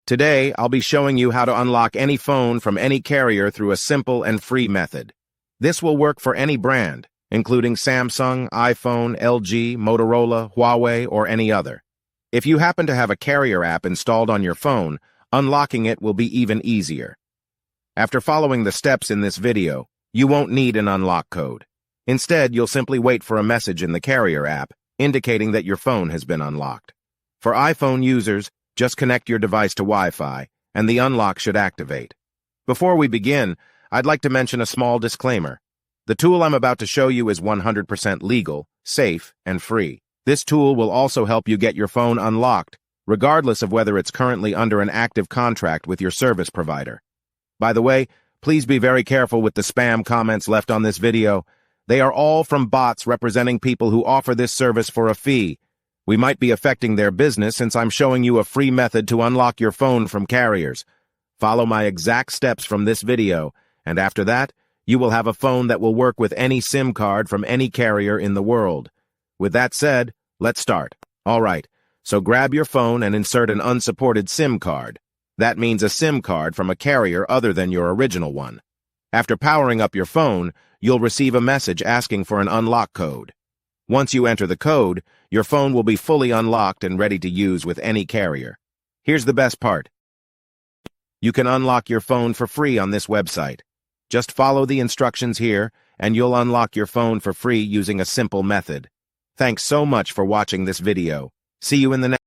Today, I'll be showing you how to unlock any phone from any carrier through a simple and free method. This will work for any brand, including Samsung, iPhone, LG, Motorola, Huawei, or any other. If you happen to have a carrier app installed on your phone, unlocking it will be even easier. After following the steps in this video, you won't need an unlock code. Instead, you'll simply wait for a message in the carrier app indicating that your phone has been unlocked. For iPhone users, just connect your device to Wi-Fi, and the unlock should activate. Before we begin, I'd like to mention a small disclaimer. The tool I'm about to show you is 100% legal, safe, and free. This tool will also help you get your phone unlocked, regardless of whether it's currently under an active contract with your service provider. By the way, please be very careful with the spam comments left on this video. They are all from bots representing people who offer this service for a fee. We might be affecting their business since I'm showing you a free method to unlock your phone from carriers. Follow my exact steps from this video, and after that, you will have a phone that will work with any SIM card from any carrier in the world. With that said, let's start. All right, so grab your phone and insert an unsupported SIM card. That means a SIM card from a carrier other than your original one. After powering up your phone, you'll receive a message asking for an unlock code. Once you enter the code, your phone will be fully unlocked and ready to use with any carrier. Here's the best part. You can unlock your phone for free on this website. Just follow the instructions here, and you'll unlock your phone for free using a simple method. Thanks so much for watching this video. See you in the next